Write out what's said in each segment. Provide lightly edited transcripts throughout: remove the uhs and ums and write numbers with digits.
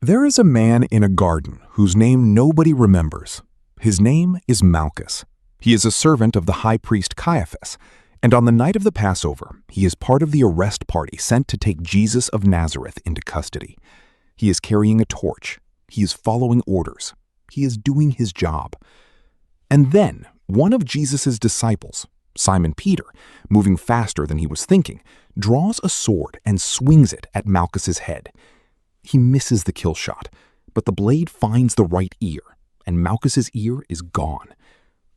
There is a man in a garden whose name nobody remembers. His name is Malchus. He is a servant of the high priest Caiaphas, and on the night of the Passover, he is part of the arrest party sent to take Jesus of Nazareth into custody. He is carrying a torch. He is following orders. He is doing his job. And then, one of Jesus' disciples, Simon Peter, moving faster than he was thinking, draws a sword and swings it at Malchus's head. He misses the kill shot, but the blade finds the right ear, and Malchus's ear is gone.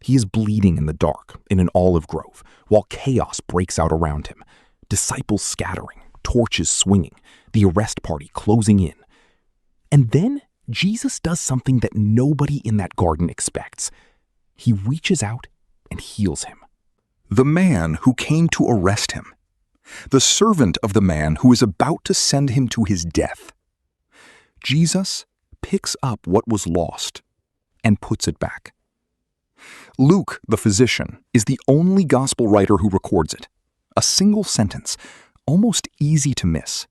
He is bleeding in the dark in an olive grove, while chaos breaks out around him. Disciples scattering, torches swinging, the arrest party closing in. And then Jesus does something that nobody in that garden expects. He reaches out and heals him. The man who came to arrest him. The servant of the man who is about to send him to his death. Jesus picks up what was lost and puts it back. Luke, the physician, is the only gospel writer who records it. A single sentence, almost easy to miss.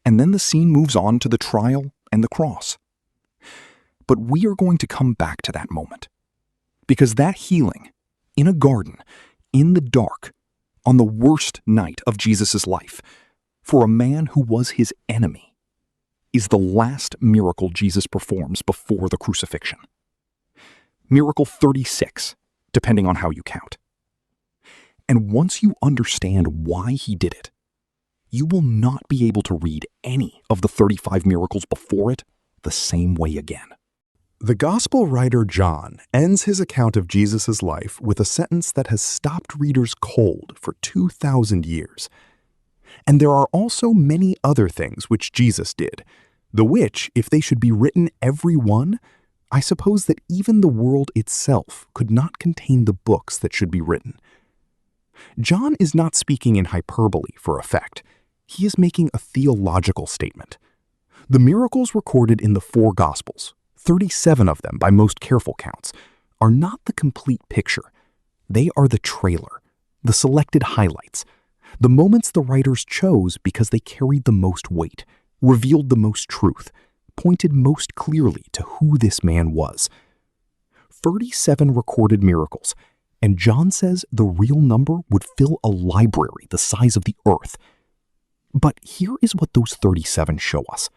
And then the scene moves on to the trial and the cross. But we are going to come back to that moment. Because that healing, in a garden, in the dark, on the worst night of Jesus' life, for a man who was his enemy, is the last miracle Jesus performs before the crucifixion. Miracle 36, depending on how you count. And once you understand why he did it, you will not be able to read any of the 35 miracles before it the same way again. The gospel writer John ends his account of Jesus' life with a sentence that has stopped readers cold for 2,000 years. And there are also many other things which Jesus did, the which, if they should be written every one, I suppose that even the world itself could not contain the books that should be written. John is not speaking in hyperbole for effect. He is making a theological statement. The miracles recorded in the 4 Gospels, 37 of them by most careful counts, are not the complete picture. They are the trailer, the selected highlights, the moments the writers chose because they carried the most weight, revealed the most truth, pointed most clearly to who this man was. 37 recorded miracles, and John says the real number would fill a library the size of the earth. But here is what those 37 show us.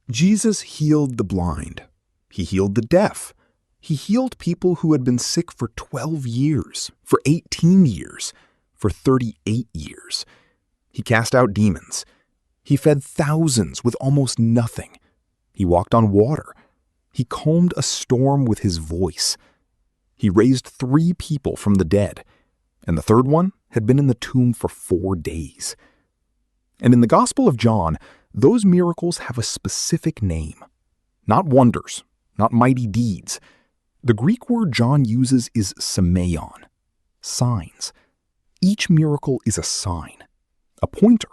Jesus healed the blind. He healed the deaf. He healed people who had been sick for 12 years, for 18 years, for 38 years. He cast out demons. He fed thousands with almost nothing. He walked on water. He calmed a storm with his voice. He raised 3 people from the dead, and the third one had been in the tomb for 4 days. And in the Gospel of John, those miracles have a specific name. Not wonders, not mighty deeds. The Greek word John uses is semeion, signs. Each miracle is a sign, a pointer,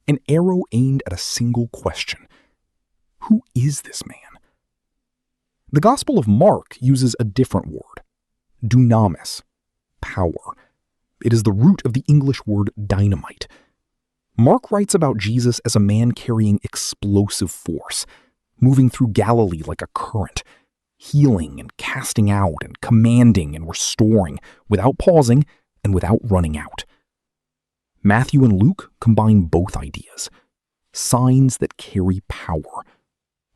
an arrow aimed at a single question. Who is this man? The Gospel of Mark uses a different word, dunamis, power. It is the root of the English word dynamite. Mark writes about Jesus as a man carrying explosive force, moving through Galilee like a current, healing and casting out and commanding and restoring without pausing and without running out. Matthew and Luke combine both ideas. Signs that carry power.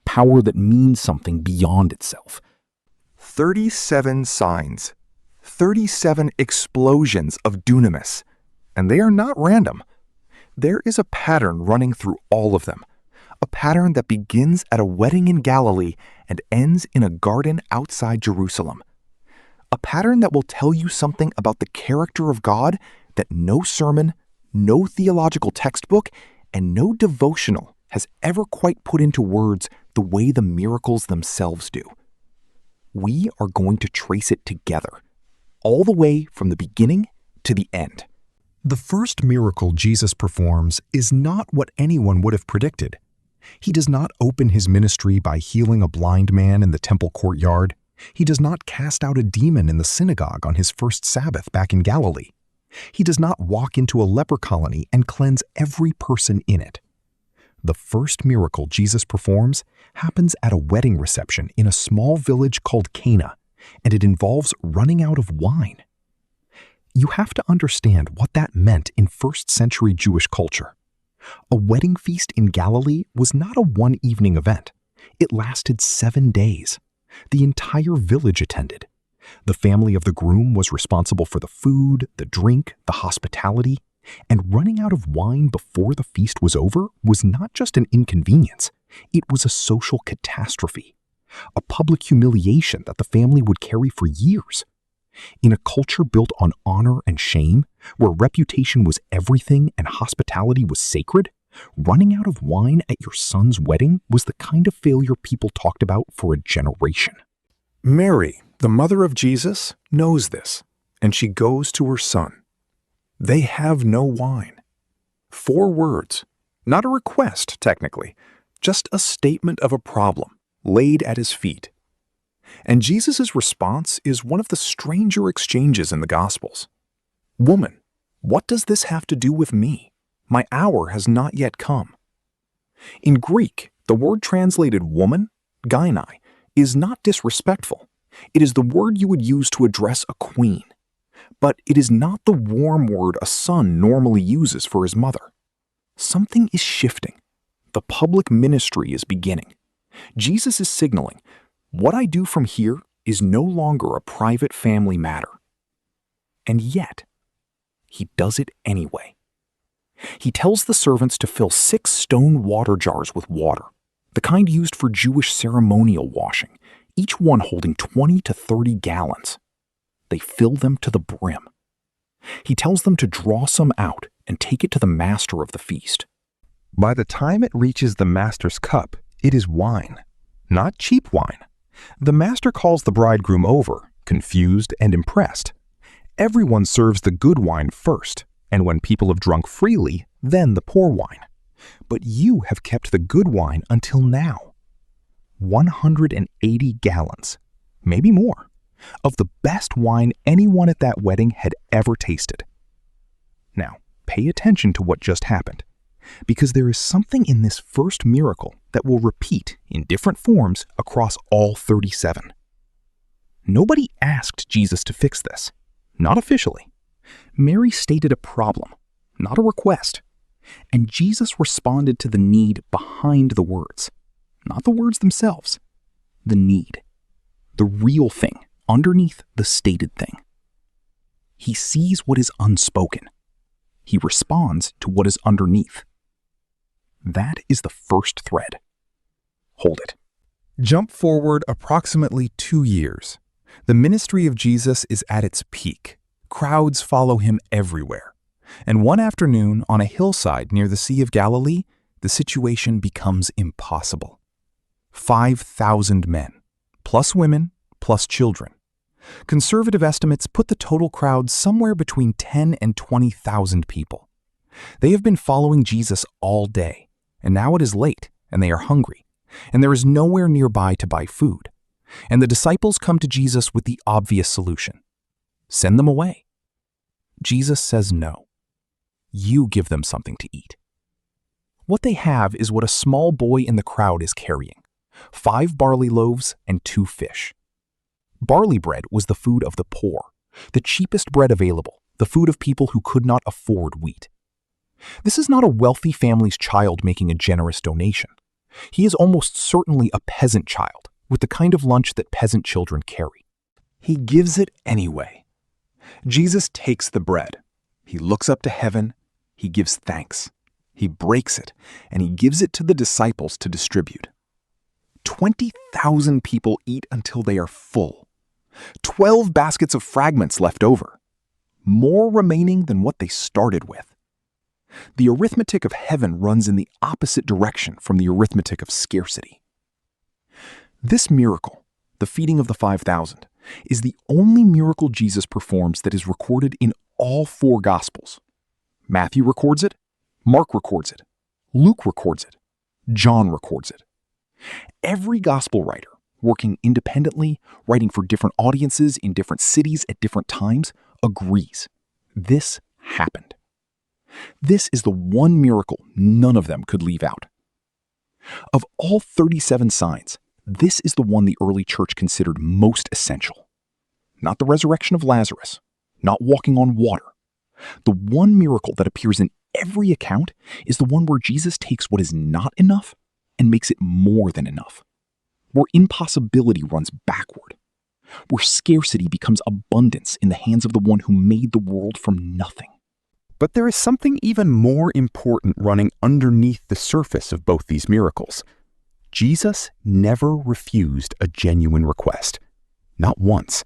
Power that means something beyond itself. 37 signs. 37 explosions of dunamis. And they are not random. There is a pattern running through all of them. A pattern that begins at a wedding in Galilee and ends in a garden outside Jerusalem. A pattern that will tell you something about the character of God that no sermon, no theological textbook, and no devotional has ever quite put into words the way the miracles themselves do. We are going to trace it together, all the way from the beginning to the end. The first miracle Jesus performs is not what anyone would have predicted. He does not open his ministry by healing a blind man in the temple courtyard. He does not cast out a demon in the synagogue on his first Sabbath back in Galilee. He does not walk into a leper colony and cleanse every person in it. The first miracle Jesus performs happens at a wedding reception in a small village called Cana, and it involves running out of wine. You have to understand what that meant in first-century Jewish culture. A wedding feast in Galilee was not a one-evening event. It lasted 7 days. The entire village attended. The family of the groom was responsible for the food, the drink, the hospitality, and running out of wine before the feast was over was not just an inconvenience, it was a social catastrophe, a public humiliation that the family would carry for years. In a culture built on honor and shame, where reputation was everything and hospitality was sacred, running out of wine at your son's wedding was the kind of failure people talked about for a generation. Mary, the mother of Jesus, knows this, and she goes to her son. They have no wine. 4 words, not a request technically, just a statement of a problem laid at his feet. And Jesus' response is one of the stranger exchanges in the Gospels. Woman, what does this have to do with me? My hour has not yet come. In Greek, the word translated woman, gynae, is not disrespectful. It is the word you would use to address a queen. But it is not the warm word a son normally uses for his mother. Something is shifting. The public ministry is beginning. Jesus is signaling, what I do from here is no longer a private family matter. And yet, he does it anyway. He tells the servants to fill 6 stone water jars with water, the kind used for Jewish ceremonial washing, each one holding 20 to 30 gallons. They fill them to the brim. He tells them to draw some out and take it to the master of the feast. By the time it reaches the master's cup, it is wine, not cheap wine. The master calls the bridegroom over, confused and impressed. Everyone serves the good wine first, and when people have drunk freely, then the poor wine. But you have kept the good wine until now. 180 gallons, maybe more, of the best wine anyone at that wedding had ever tasted. Now, pay attention to what just happened, because there is something in this first miracle that will repeat in different forms across all 37. Nobody asked Jesus to fix this, not officially. Mary stated a problem, not a request, and Jesus responded to the need behind the words, not the words themselves, the need, the real thing underneath the stated thing. He sees what is unspoken. He responds to what is underneath. That is the first thread. Hold it. Jump forward approximately 2 years. The ministry of Jesus is at its peak. Crowds follow him everywhere. And one afternoon on a hillside near the Sea of Galilee, the situation becomes impossible. 5,000 men, plus women, plus children. Conservative estimates put the total crowd somewhere between 10 and 20,000 people. They have been following Jesus all day, and now it is late, and they are hungry, and there is nowhere nearby to buy food. And the disciples come to Jesus with the obvious solution. Send them away. Jesus says no. You give them something to eat. What they have is what a small boy in the crowd is carrying: 5 barley loaves and 2 fish. Barley bread was the food of the poor, the cheapest bread available, the food of people who could not afford wheat. This is not a wealthy family's child making a generous donation. He is almost certainly a peasant child, with the kind of lunch that peasant children carry. He gives it anyway. Jesus takes the bread. He looks up to heaven. He gives thanks. He breaks it, and he gives it to the disciples to distribute. 20,000 people eat until they are full. 12 baskets of fragments left over. More remaining than what they started with. The arithmetic of heaven runs in the opposite direction from the arithmetic of scarcity. This miracle, the feeding of the 5,000, is the only miracle Jesus performs that is recorded in all 4 Gospels. Matthew records it, Mark records it, Luke records it, John records it. Every Gospel writer, working independently, writing for different audiences in different cities at different times, agrees. This happened. This is the one miracle none of them could leave out. Of all 37 signs, this is the one the early church considered most essential. Not the resurrection of Lazarus, not walking on water. The one miracle that appears in every account is the one where Jesus takes what is not enough and makes it more than enough. Where impossibility runs backward. Where scarcity becomes abundance in the hands of the one who made the world from nothing. But there is something even more important running underneath the surface of both these miracles. Jesus never refused a genuine request. Not once.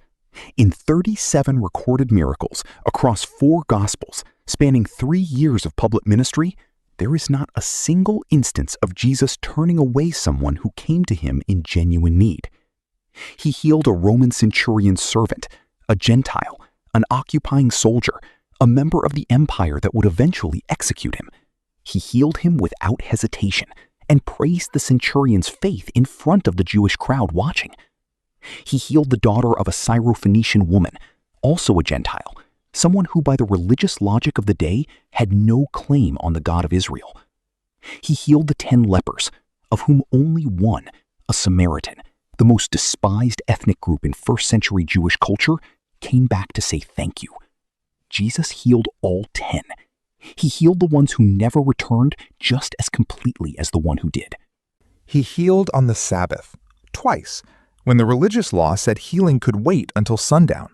In 37 recorded miracles across 4 Gospels, spanning 3 years of public ministry, there is not a single instance of Jesus turning away someone who came to him in genuine need. He healed a Roman centurion's servant, a Gentile, an occupying soldier, a member of the empire that would eventually execute him. He healed him without hesitation and praised the centurion's faith in front of the Jewish crowd watching. He healed the daughter of a Syrophoenician woman, also a Gentile, someone who by the religious logic of the day had no claim on the God of Israel. He healed the 10 lepers, of whom only one, a Samaritan, the most despised ethnic group in first century Jewish culture, came back to say thank you. Jesus healed all 10. He healed the ones who never returned just as completely as the one who did. He healed on the Sabbath, twice, when the religious law said healing could wait until sundown.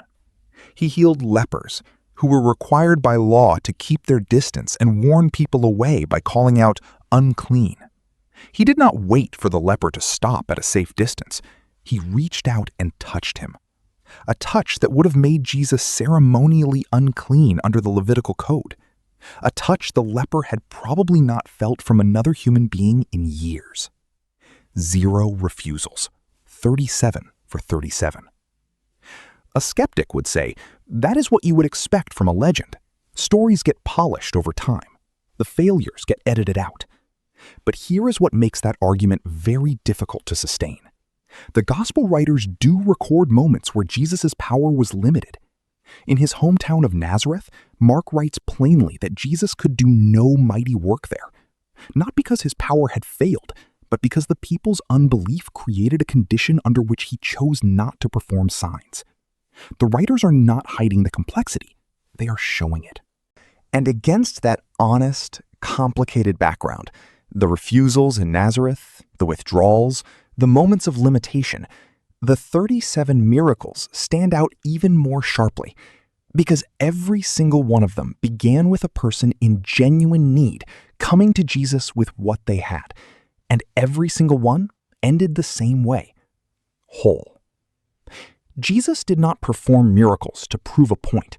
He healed lepers, who were required by law to keep their distance and warn people away by calling out unclean. He did not wait for the leper to stop at a safe distance. He reached out and touched him. A touch that would have made Jesus ceremonially unclean under the Levitical code. A touch the leper had probably not felt from another human being in years. 0 refusals. 37 for 37. A skeptic would say, that is what you would expect from a legend. Stories get polished over time. The failures get edited out. But here is what makes that argument very difficult to sustain. The gospel writers do record moments where Jesus' power was limited. In his hometown of Nazareth, Mark writes plainly that Jesus could do no mighty work there. Not because his power had failed, but because the people's unbelief created a condition under which he chose not to perform signs. The writers are not hiding the complexity, they are showing it. And against that honest, complicated background, the refusals in Nazareth, the withdrawals, the moments of limitation, the 37 miracles stand out even more sharply, because every single one of them began with a person in genuine need coming to Jesus with what they had, and every single one ended the same way, whole. Jesus did not perform miracles to prove a point.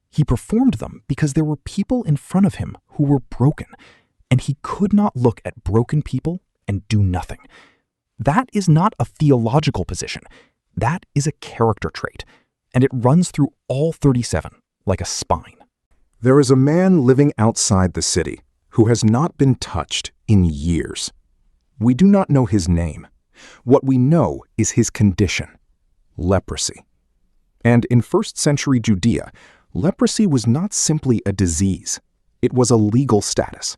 He performed them because there were people in front of him who were broken, and he could not look at broken people and do nothing. That is not a theological position. That is a character trait, and it runs through all 37 like a spine. There is a man living outside the city who has not been touched in years. We do not know his name. What we know is his condition, leprosy. And in first century Judea, leprosy was not simply a disease. It was a legal status.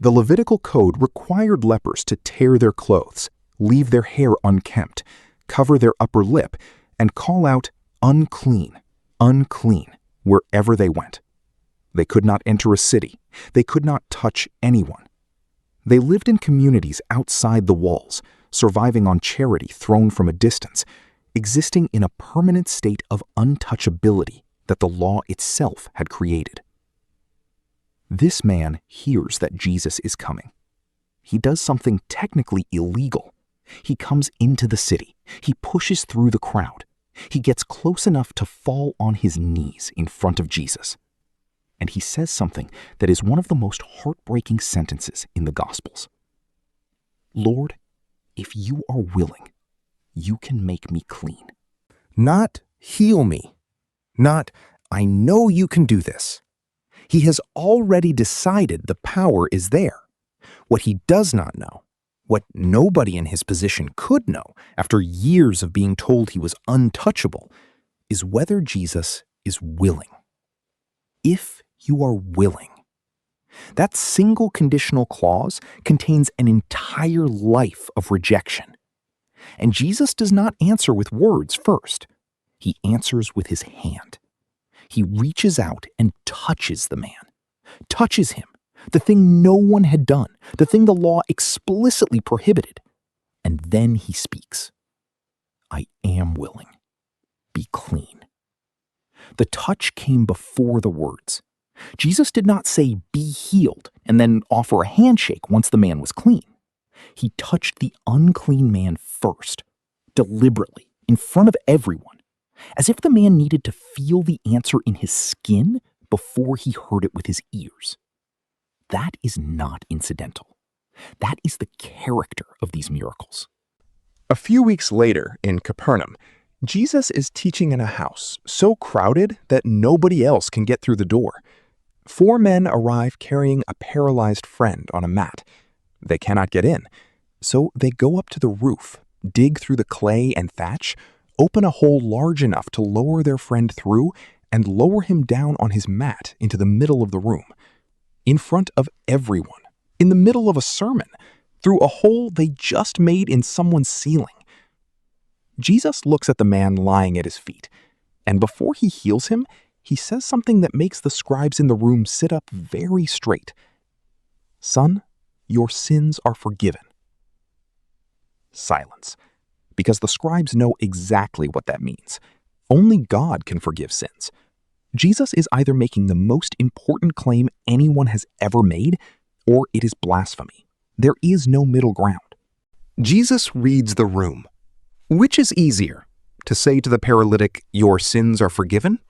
The Levitical code required lepers to tear their clothes, leave their hair unkempt, cover their upper lip, and call out, unclean, unclean, wherever they went. They could not enter a city. They could not touch anyone. They lived in communities outside the walls, surviving on charity thrown from a distance, existing in a permanent state of untouchability that the law itself had created. This man hears that Jesus is coming. He does something technically illegal. He comes into the city. He pushes through the crowd. He gets close enough to fall on his knees in front of Jesus. And he says something that is one of the most heartbreaking sentences in the Gospels. Lord, if you are willing, you can make me clean. Not heal me. Not, I know you can do this. He has already decided the power is there. What he does not know, what nobody in his position could know after years of being told he was untouchable, is whether Jesus is willing. If you are willing. That single conditional clause contains an entire life of rejection. And Jesus does not answer with words first. He answers with his hand. He reaches out and touches the man, touches him, the thing no one had done, the thing the law explicitly prohibited. And then he speaks. I am willing. Be clean. The touch came before the words. Jesus did not say, be healed, and then offer a handshake once the man was clean. He touched the unclean man first, deliberately, in front of everyone, as if the man needed to feel the answer in his skin before he heard it with his ears. That is not incidental. That is the character of these miracles. A few weeks later, in Capernaum, Jesus is teaching in a house so crowded that nobody else can get through the door. 4 men arrive carrying a paralyzed friend on a mat. They cannot get in, so they go up to the roof, dig through the clay and thatch, open a hole large enough to lower their friend through, and lower him down on his mat into the middle of the room. In front of everyone, in the middle of a sermon, through a hole they just made in someone's ceiling. Jesus looks at the man lying at his feet, and before he heals him, he says something that makes the scribes in the room sit up very straight. Son, your sins are forgiven. Silence, because the scribes know exactly what that means. Only God can forgive sins. Jesus is either making the most important claim anyone has ever made, or it is blasphemy. There is no middle ground. Jesus reads the room. Which is easier, to say to the paralytic, your sins are forgiven,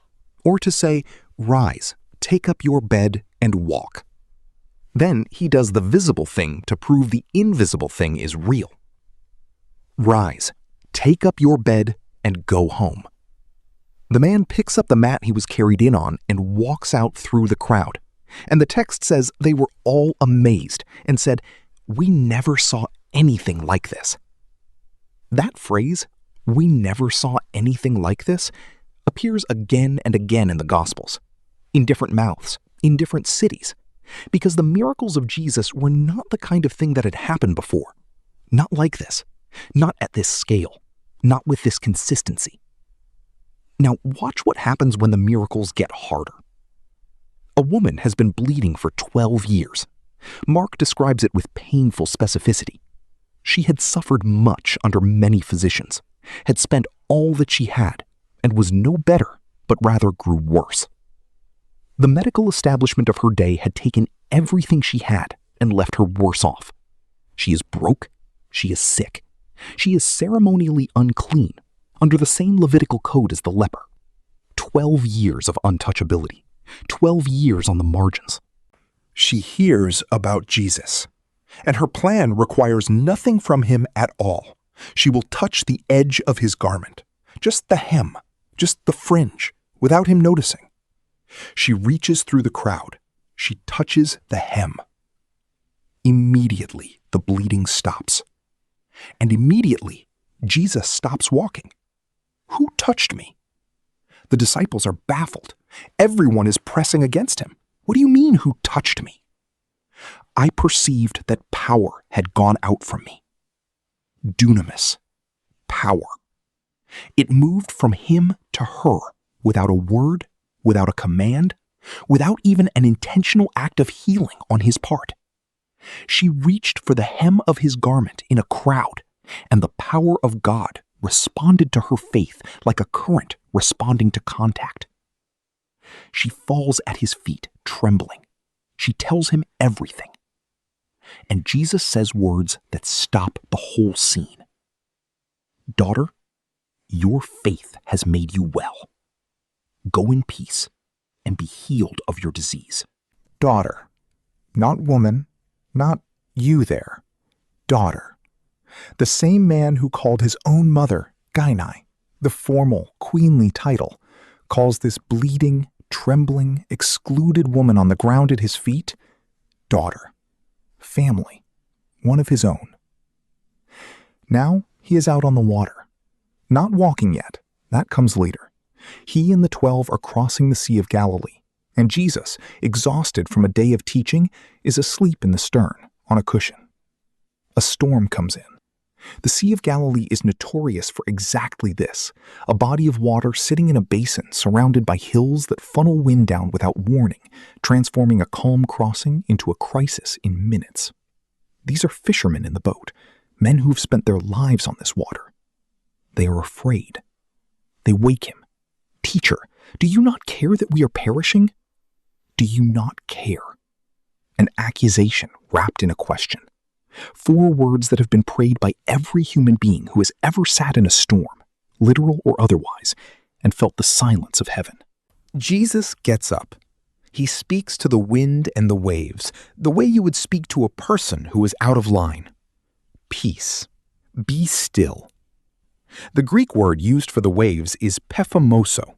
or to say, rise, take up your bed and walk? Then he does the visible thing to prove the invisible thing is real. Rise, take up your bed and go home. The man picks up the mat he was carried in on and walks out through the crowd. And the text says they were all amazed and said, we never saw anything like this. That phrase, we never saw anything like this, appears again and again in the Gospels, in different mouths, in different cities, because the miracles of Jesus were not the kind of thing that had happened before. Not like this, not at this scale, not with this consistency. Now watch what happens when the miracles get harder. A woman has been bleeding for 12 years. Mark describes it with painful specificity. She had suffered much under many physicians, had spent all that she had, and was no better, but rather grew worse. The medical establishment of her day had taken everything she had and left her worse off. She is broke, she is sick, she is ceremonially unclean, under the same Levitical code as the leper. 12 years of untouchability, 12 years on the margins. She hears about Jesus, and her plan requires nothing from him at all. She will touch the edge of his garment, just the hem, just the fringe, without him noticing. She reaches through the crowd. She touches the hem. Immediately, the bleeding stops. And immediately, Jesus stops walking. Who touched me? The disciples are baffled. Everyone is pressing against him. What do you mean, who touched me? I perceived that power had gone out from me. Dunamis, power. It moved from him to her without a word, without a command, without even an intentional act of healing on his part. She reached for the hem of his garment in a crowd, and the power of God responded to her faith like a current responding to contact. She falls at his feet, trembling. She tells him everything. And Jesus says words that stop the whole scene. Daughter, your faith has made you well. Go in peace and be healed of your disease. Daughter, not woman, not you there. Daughter. The same man who called his own mother Gynai, the formal, queenly title, calls this bleeding, trembling, excluded woman on the ground at his feet, daughter, family, one of his own. Now he is out on the water. Not walking yet, that comes later. He and the 12 are crossing the Sea of Galilee, And Jesus, exhausted from a day of teaching, is asleep in the stern on a cushion. A storm comes in. The Sea of Galilee is notorious for exactly this, a body of water sitting in a basin surrounded by hills that funnel wind down without warning, transforming a calm crossing into a crisis in minutes. These are fishermen in the boat, men who've spent their lives on this water. They are afraid. They wake him. "Teacher, do you not care that we are perishing?" Do you not care? An accusation wrapped in a question. 4 words that have been prayed by every human being who has ever sat in a storm, literal or otherwise, and felt the silence of heaven. Jesus gets up. He speaks to the wind and the waves, the way you would speak to a person who is out of line. Peace. Be still. The Greek word used for the waves is pephamoso.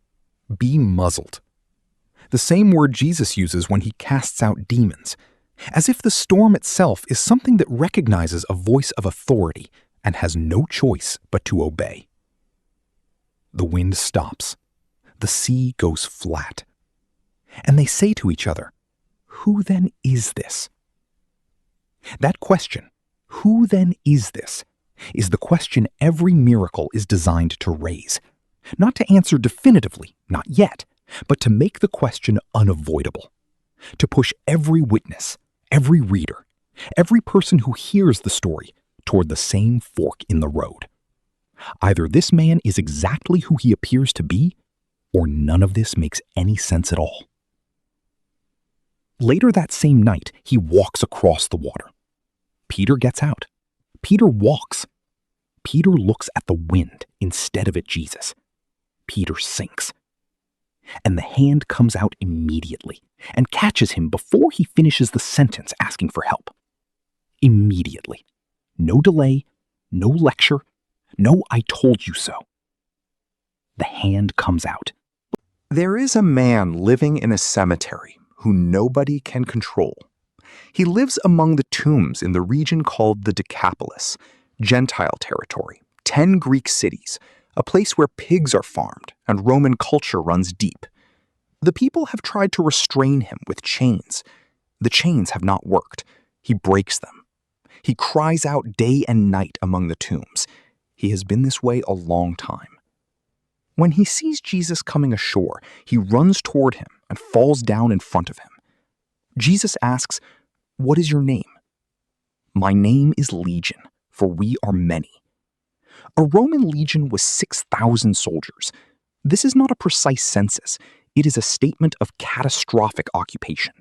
Be muzzled. The same word Jesus uses when he casts out demons, as if the storm itself is something that recognizes a voice of authority and has no choice but to obey. The wind stops. The sea goes flat. And they say to each other, "Who then is this?" That question, "Who then is this?" is the question every miracle is designed to raise. Not to answer definitively, not yet, but to make the question unavoidable. To push every witness, every reader, every person who hears the story toward the same fork in the road. Either this man is exactly who he appears to be, or none of this makes any sense at all. Later that same night, he walks across the water. Peter gets out. Peter walks. Peter looks at the wind instead of at Jesus. Peter sinks. And the hand comes out immediately and catches him before he finishes the sentence asking for help. Immediately. No delay, no lecture, no "I told you so." The hand comes out. There is a man living in a cemetery who nobody can control. He lives among the tombs in the region called the Decapolis, Gentile territory, 10 Greek cities, a place where pigs are farmed and Roman culture runs deep. The people have tried to restrain him with chains. The chains have not worked. He breaks them. He cries out day and night among the tombs. He has been this way a long time. When he sees Jesus coming ashore, he runs toward him and falls down in front of him. Jesus asks, "What is your name?" "My name is Legion, for we are many." A Roman legion was 6,000 soldiers. This is not a precise census. It is a statement of catastrophic occupation.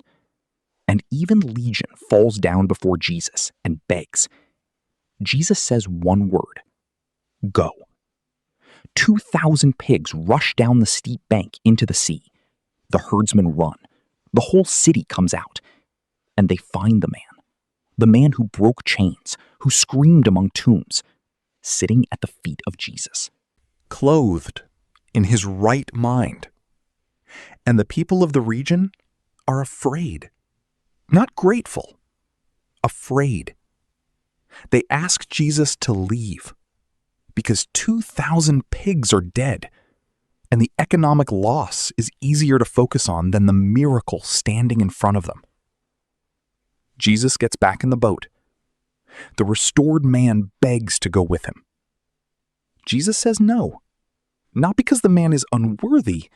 And even Legion falls down before Jesus and begs. Jesus says one word, "Go." 2,000 pigs rush down the steep bank into the sea. The herdsmen run. The whole city comes out. And they find the man who broke chains, who screamed among tombs, sitting at the feet of Jesus, Clothed in his right mind. And the people of the region are afraid. Not grateful. Afraid. They ask Jesus to leave because 2,000 pigs are dead, and the economic loss is easier to focus on than the miracle standing in front of them. Jesus gets back in the boat. The restored man begs to go with him. Jesus says no, not because the man is unworthy,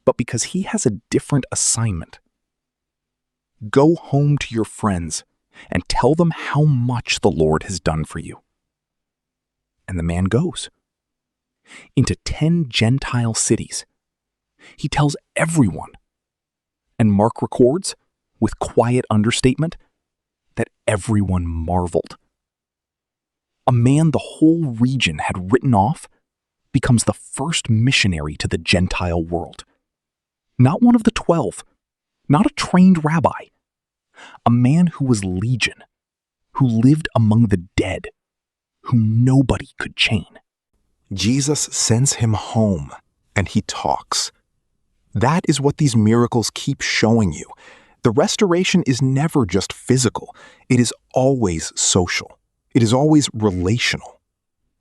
but because he has a different assignment. Go home to your friends and tell them how much the Lord has done for you. And the man goes into 10 Gentile cities. He tells everyone. And Mark records, with quiet understatement, that everyone marveled. A man the whole region had written off becomes the first missionary to the Gentile world. Not one of the 12, not a trained rabbi. A man who was Legion, who lived among the dead, whom nobody could chain. Jesus sends him home, and he talks. That is what these miracles keep showing you. The restoration is never just physical. It is always social. It is always relational.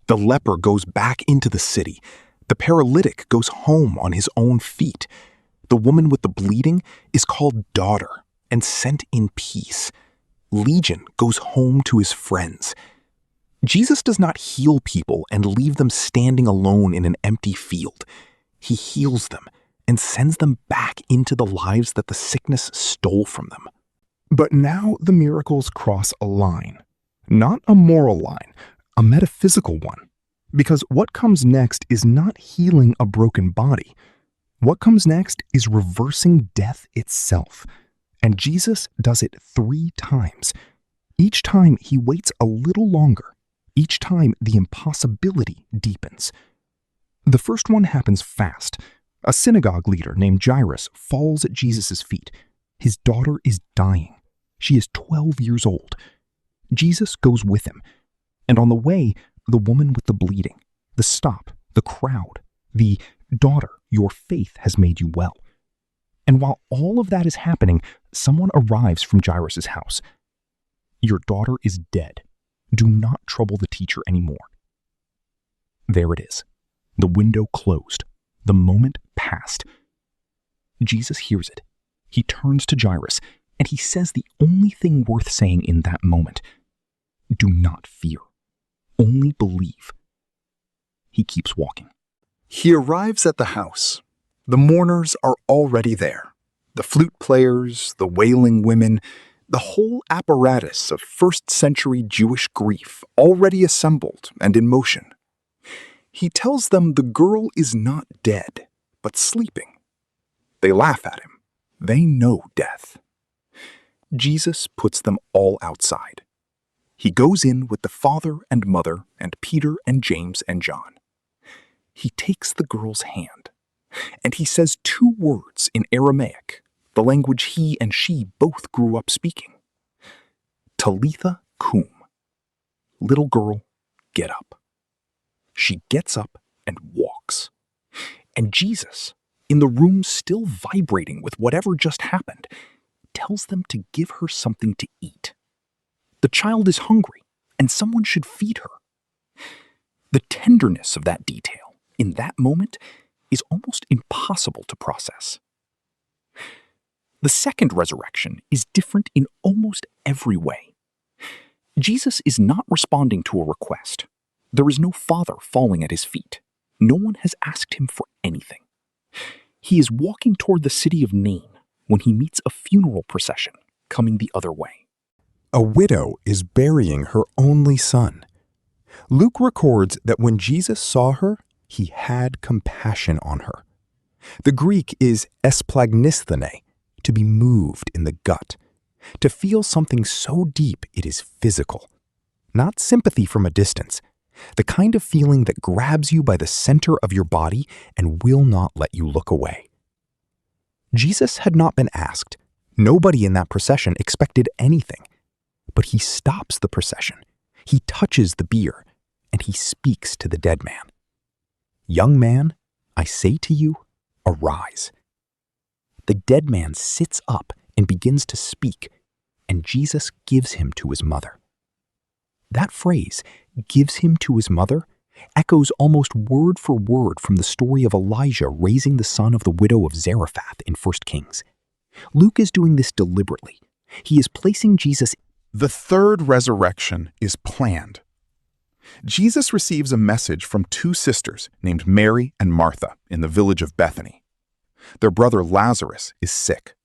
The leper goes back into the city. The paralytic goes home on his own feet. The woman with the bleeding is called daughter and sent in peace. Legion goes home to his friends. Jesus does not heal people and leave them standing alone in an empty field. He heals them and sends them back into the lives that the sickness stole from them. But now the miracles cross a line. Not a moral line, a metaphysical one. Because what comes next is not healing a broken body. What comes next is reversing death itself. And Jesus does it 3 times. Each time he waits a little longer. Each time the impossibility deepens. The first one happens fast. A synagogue leader named Jairus falls at Jesus' feet. His daughter is dying. She is 12 years old. Jesus goes with him. And on the way, the woman with the bleeding, the stop, the crowd, the daughter, your faith has made you well. And while all of that is happening, someone arrives from Jairus' house. Your daughter is dead. Do not trouble the teacher anymore. There it is. The window closed. The moment passed. Jesus hears it. He turns to Jairus, and he says the only thing worth saying in that moment. Do not fear. Only believe. He keeps walking. He arrives at the house. The mourners are already there. The flute players, the wailing women, the whole apparatus of first-century Jewish grief already assembled and in motion. He tells them the girl is not dead, but sleeping. They laugh at him. They know death. Jesus puts them all outside. He goes in with the father and mother and Peter and James and John. He takes the girl's hand, and he says 2 words in Aramaic, the language he and she both grew up speaking. Talitha, Koum. Little girl, get up. She gets up and walks. And Jesus, in the room still vibrating with whatever just happened, tells them to give her something to eat. The child is hungry, and someone should feed her. The tenderness of that detail, in that moment, is almost impossible to process. The second resurrection is different in almost every way. Jesus is not responding to a request. There is no father falling at his feet. No one has asked him for anything. He is walking toward the city of Nain when he meets a funeral procession coming the other way. A widow is burying her only son. Luke records that when Jesus saw her, he had compassion on her. The Greek is esplagnisthenē, to be moved in the gut, to feel something so deep it is physical. Not sympathy from a distance, the kind of feeling that grabs you by the center of your body and will not let you look away. Jesus had not been asked. Nobody in that procession expected anything. But he stops the procession. He touches the bier, and he speaks to the dead man. Young man, I say to you, arise. The dead man sits up and begins to speak, and Jesus gives him to his mother. That phrase, gives him to his mother, echoes almost word for word from the story of Elijah raising the son of the widow of Zarephath in 1 Kings. Luke is doing this deliberately. He is placing Jesus. The third resurrection is planned. Jesus receives a message from 2 sisters named Mary and Martha in the village of Bethany. Their brother Lazarus is sick.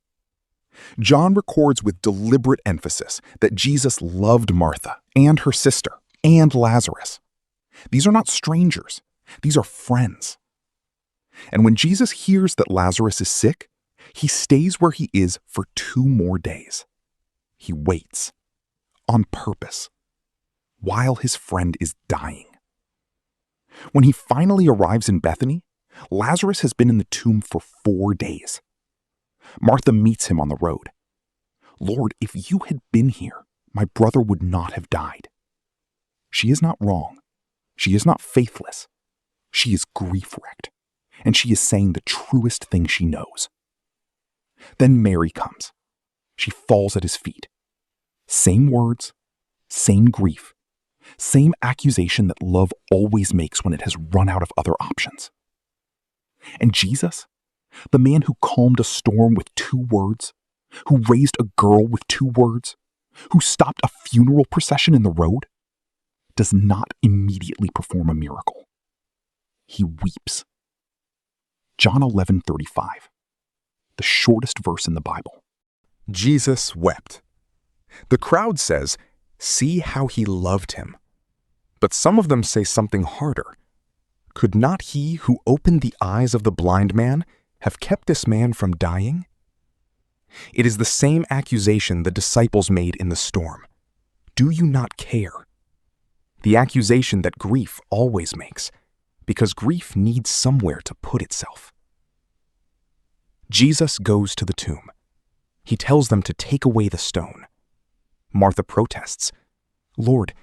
John records with deliberate emphasis that Jesus loved Martha and her sister and Lazarus. These are not strangers. These are friends. And when Jesus hears that Lazarus is sick, he stays where he is for 2 more days. He waits, on purpose, while his friend is dying. When he finally arrives in Bethany, Lazarus has been in the tomb for 4 days. Martha meets him on the road. Lord, if you had been here, my brother would not have died. She is not wrong. She is not faithless. She is grief-wrecked, and she is saying the truest thing she knows. Then Mary comes. She falls at his feet. Same words, same grief, same accusation that love always makes when it has run out of other options. And Jesus The man who calmed a storm with 2 words, who raised a girl with 2 words, who stopped a funeral procession in the road, does not immediately perform a miracle. He weeps. John 11:35, the shortest verse in the Bible. Jesus wept. The crowd says, "See how he loved him." But some of them say something harder. Could not he who opened the eyes of the blind man have kept this man from dying? It is the same accusation the disciples made in the storm. Do you not care? The accusation that grief always makes, because grief needs somewhere to put itself. Jesus goes to the tomb. He tells them to take away the stone. Martha protests, "Lord,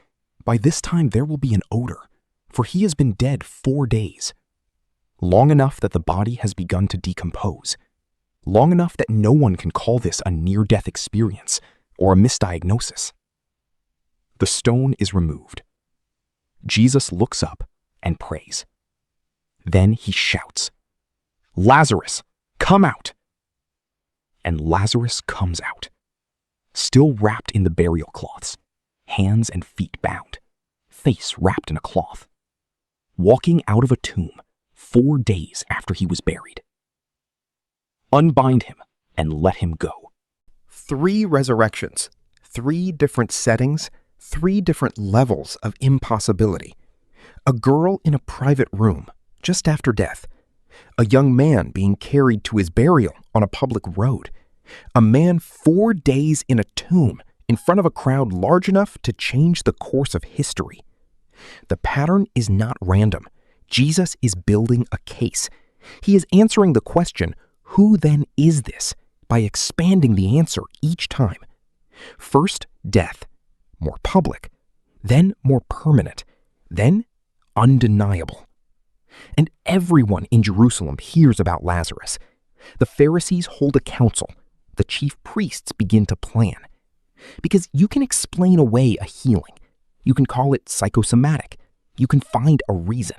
by this time there will be an odor, for he has been dead 4 days. Long enough that the body has begun to decompose. Long enough that no one can call this a near-death experience or a misdiagnosis." The stone is removed. Jesus looks up and prays. Then he shouts, "Lazarus, come out!" And Lazarus comes out, still wrapped in the burial cloths, hands and feet bound, face wrapped in a cloth, walking out of a tomb 4 days after he was buried. Unbind him and let him go. 3 resurrections, 3 different settings, 3 different levels of impossibility. A girl in a private room just after death. A young man being carried to his burial on a public road. A man 4 days in a tomb in front of a crowd large enough to change the course of history. The pattern is not random. Jesus is building a case. He is answering the question, who then is this, by expanding the answer each time. First, death, more public, then more permanent, then undeniable. And everyone in Jerusalem hears about Lazarus. The Pharisees hold a council. The chief priests begin to plan. Because you can explain away a healing. You can call it psychosomatic. You can find a reason.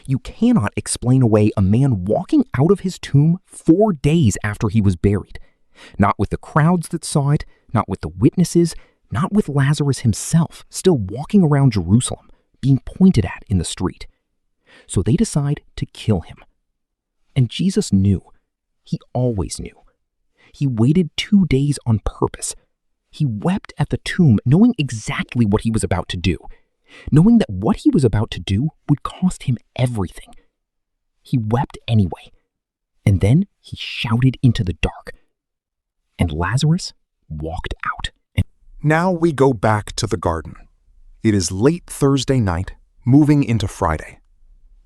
You cannot explain away a man walking out of his tomb 4 days after he was buried. Not with the crowds that saw it, not with the witnesses, not with Lazarus himself, still walking around Jerusalem, being pointed at in the street. So they decide to kill him. And Jesus knew. He always knew. He waited 2 days on purpose. He wept at the tomb, knowing exactly what he was about to do, knowing that what he was about to do would cost him everything. He wept anyway, and then he shouted into the dark, and Lazarus walked out. Now we go back to the garden. It is late Thursday night, moving into Friday.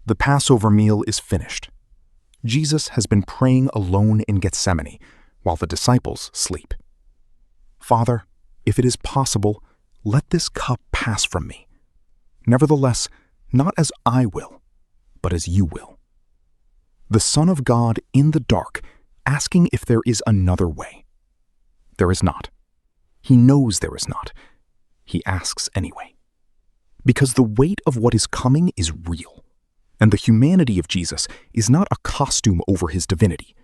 The Passover meal is finished. Jesus has been praying alone in Gethsemane while the disciples sleep. "Father, if it is possible, let this cup pass from me. Nevertheless, not as I will, but as you will." The Son of God in the dark, asking if there is another way. There is not. He knows there is not. He asks anyway. Because the weight of what is coming is real, and the humanity of Jesus is not a costume over his divinity.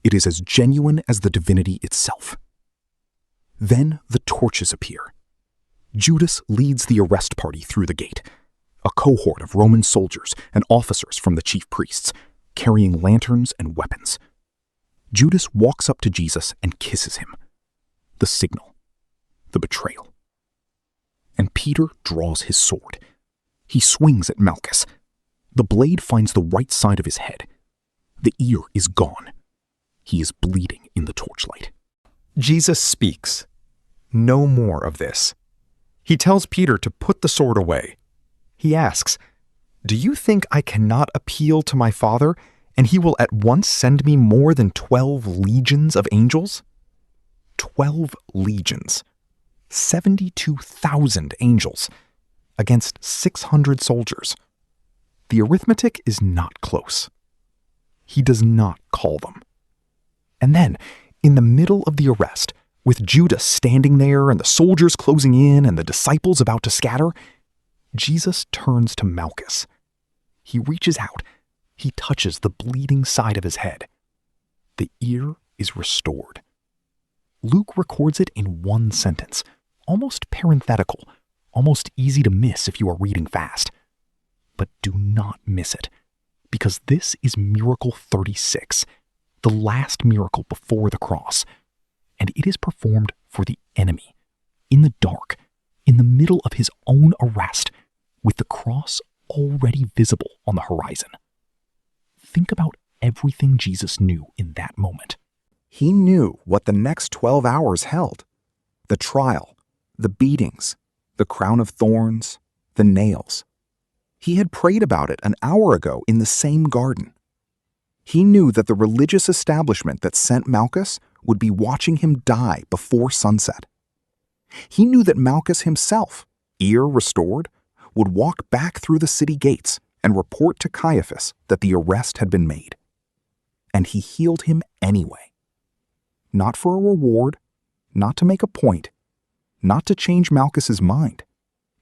It is as genuine as the divinity itself. Then the torches appear. Judas leads the arrest party through the gate, a cohort of Roman soldiers and officers from the chief priests, carrying lanterns and weapons. Judas walks up to Jesus and kisses him. The signal, the betrayal. And Peter draws his sword. He swings at Malchus. The blade finds the right side of his head. The ear is gone. He is bleeding in the torchlight. Jesus speaks. No more of this. He tells Peter to put the sword away. He asks, "Do you think I cannot appeal to my Father, and he will at once send me more than 12 legions of angels?" 12 legions. 72,000 angels against 600 soldiers. The arithmetic is not close. He does not call them. And then, in the middle of the arrest, with Judas standing there and the soldiers closing in and the disciples about to scatter, Jesus turns to Malchus. He reaches out. He touches the bleeding side of his head. The ear is restored. Luke records it in one sentence, almost parenthetical, almost easy to miss if you are reading fast. But do not miss it, because this is miracle 36, the last miracle before the cross, and it is performed for the enemy, in the dark, in the middle of his own arrest, with the cross already visible on the horizon. Think about everything Jesus knew in that moment. He knew what the next 12 hours held. The trial, the beatings, the crown of thorns, the nails. He had prayed about it an hour ago in the same garden. He knew that the religious establishment that sent Malchus would be watching him die before sunset. He knew that Malchus himself, ear restored, would walk back through the city gates and report to Caiaphas that the arrest had been made. And he healed him anyway. Not for a reward, not to make a point, not to change Malchus's mind.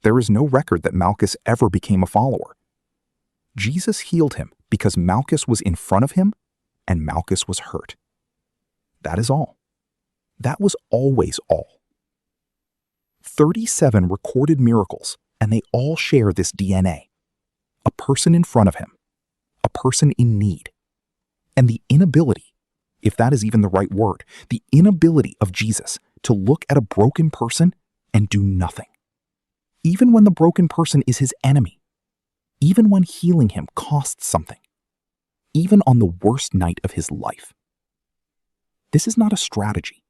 There is no record that Malchus ever became a follower. Jesus healed him because Malchus was in front of him and Malchus was hurt. That is all. That was always all. 37 recorded miracles, and they all share this DNA. A person in front of him, a person in need, and the inability, if that is even the right word, the inability of Jesus to look at a broken person and do nothing. Even when the broken person is his enemy, even when healing him costs something, even on the worst night of his life. This is not a strategy.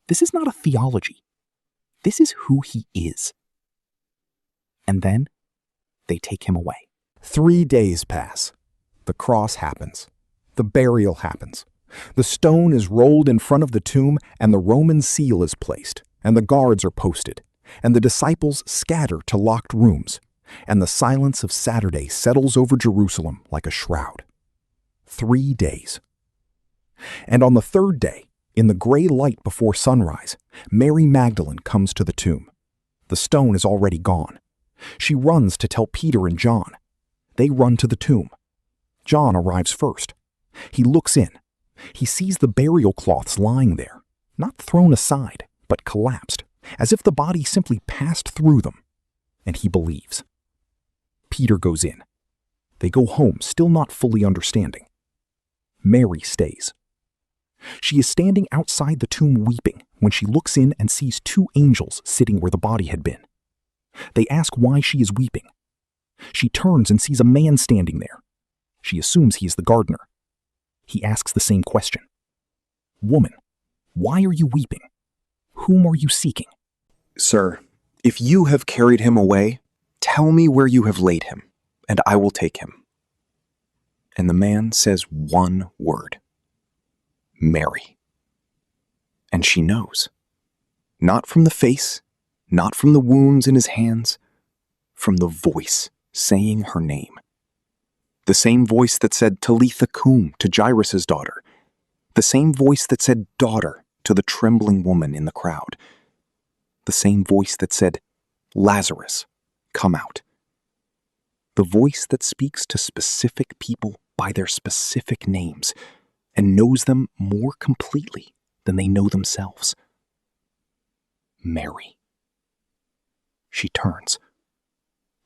This is not a theology. This is who he is. And then they take him away. 3 days pass. The cross happens. The burial happens. The stone is rolled in front of the tomb, and the Roman seal is placed, and the guards are posted, and the disciples scatter to locked rooms, and the silence of Saturday settles over Jerusalem like a shroud. 3 days. And on the third day, in the gray light before sunrise, Mary Magdalene comes to the tomb. The stone is already gone. She runs to tell Peter and John. They run to the tomb. John arrives first. He looks in. He sees the burial cloths lying there, not thrown aside, but collapsed, as if the body simply passed through them. And he believes. Peter goes in. They go home, still not fully understanding. Mary stays. She is standing outside the tomb weeping when she looks in and sees 2 angels sitting where the body had been. They ask why she is weeping. She turns and sees a man standing there. She assumes he is the gardener. He asks the same question. Woman, why are you weeping? Whom are you seeking? Sir, if you have carried him away, tell me where you have laid him, and I will take him. And the man says one word. Mary. And she knows. Not from the face, not from the wounds in his hands, from the voice saying her name. The same voice that said Talitha Koum to Jairus' daughter. The same voice that said daughter to the trembling woman in the crowd. The same voice that said, Lazarus, come out. The voice that speaks to specific people by their specific names and knows them more completely than they know themselves. Mary. She turns.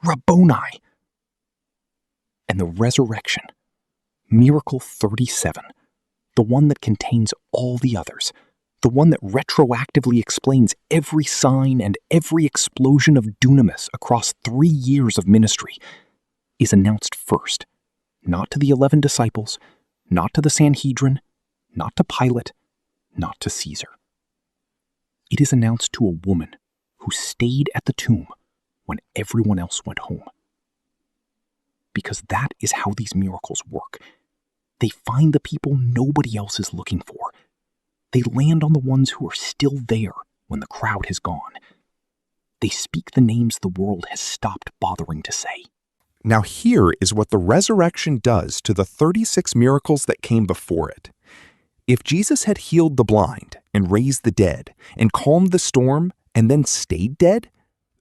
Rabboni! And the resurrection, miracle 37, the one that contains all the others, the one that retroactively explains every sign and every explosion of dunamis across 3 years of ministry, is announced first, not to the 11 disciples, not to the Sanhedrin, not to Pilate, not to Caesar. It is announced to a woman who stayed at the tomb when everyone else went home. Because that is how these miracles work. They find the people nobody else is looking for. They land on the ones who are still there when the crowd has gone. They speak the names the world has stopped bothering to say. Now here is what the resurrection does to the 36 miracles that came before it. If Jesus had healed the blind and raised the dead and calmed the storm and then stayed dead,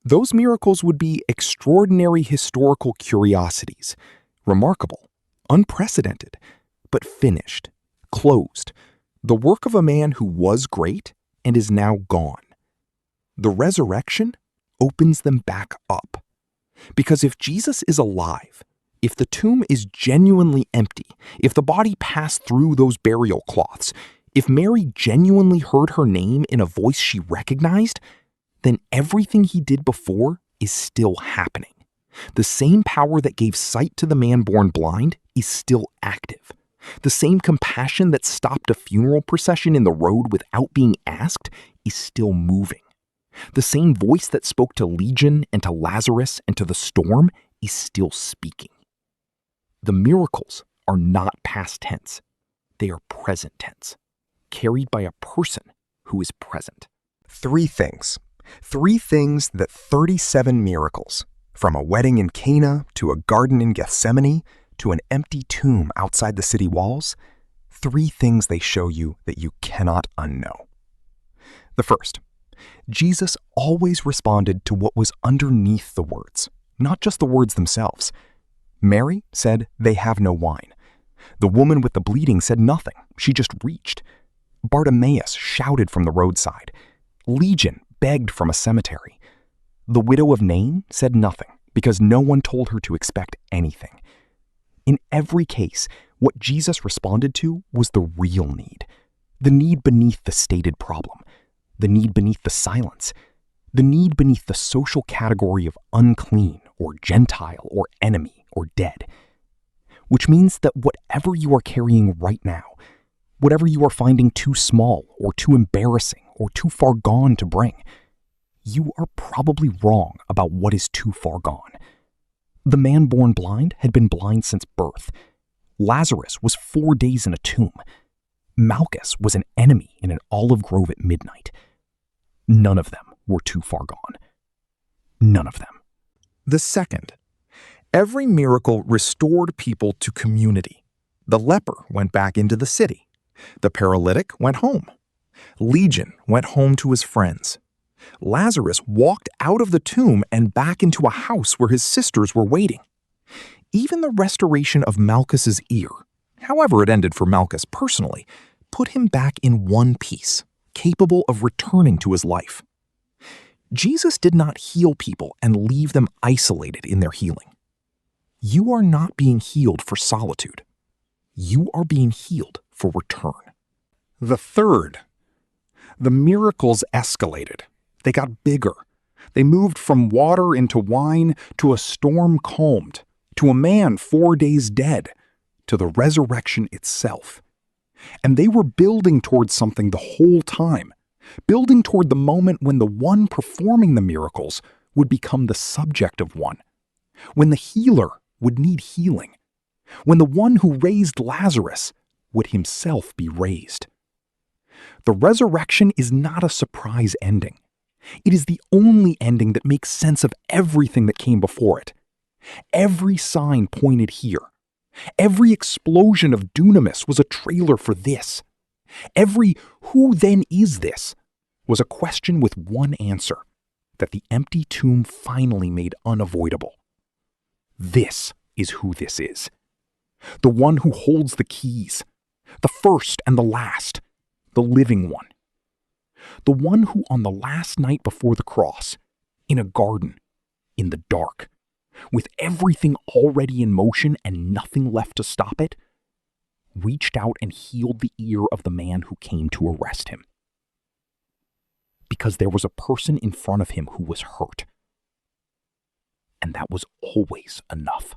those miracles would be extraordinary historical curiosities, remarkable, unprecedented, but finished, closed, The work of a man who was great and is now gone. The resurrection opens them back up. Because if Jesus is alive, if the tomb is genuinely empty, if the body passed through those burial cloths, if Mary genuinely heard her name in a voice she recognized, then everything he did before is still happening. The same power that gave sight to the man born blind is still active. The same compassion that stopped a funeral procession in the road without being asked is still moving. The same voice that spoke to Legion and to Lazarus and to the storm is still speaking. The miracles are not past tense. They are present tense, carried by a person who is present. Three things that 37 miracles, from a wedding in Cana to a garden in Gethsemane to an empty tomb outside the city walls, 3 things they show you that you cannot unknow. The first, Jesus always responded to what was underneath the words, not just the words themselves. Mary said, "They have no wine." The woman with the bleeding said nothing. She just reached. Bartimaeus shouted from the roadside. Legion begged from a cemetery. The widow of Nain said nothing because no one told her to expect anything. In every case, what Jesus responded to was the real need, the need beneath the stated problem, the need beneath the silence, the need beneath the social category of unclean or Gentile or enemy or dead. Which means that whatever you are carrying right now, whatever you are finding too small or too embarrassing or too far gone to bring, you are probably wrong about what is too far gone. The man born blind had been blind since birth. Lazarus was 4 days in a tomb. Malchus was an enemy in an olive grove at midnight. None of them were too far gone. None of them. The second, every miracle restored people to community. The leper went back into the city. The paralytic went home. Legion went home to his friends. Lazarus walked out of the tomb and back into a house where his sisters were waiting. Even the restoration of Malchus's ear, however it ended for Malchus personally, put him back in one piece, capable of returning to his life. Jesus did not heal people and leave them isolated in their healing. You are not being healed for solitude. You are being healed for return. The third, the miracles escalated. They got bigger. They moved from water into wine to a storm calmed, to a man 4 days dead, to the resurrection itself. And they were building towards something the whole time, building toward the moment when the one performing the miracles would become the subject of one, when the healer would need healing, when the one who raised Lazarus would himself be raised. The resurrection is not a surprise ending. It is the only ending that makes sense of everything that came before it. Every sign pointed here. Every explosion of dunamis was a trailer for this. Every "who then is this?" was a question with one answer that the empty tomb finally made unavoidable. This is who this is. The one who holds the keys, the first and the last, the living one. The one who on the last night before the cross, in a garden, in the dark, with everything already in motion and nothing left to stop it, reached out and healed the ear of the man who came to arrest him. Because there was a person in front of him who was hurt. And that was always enough.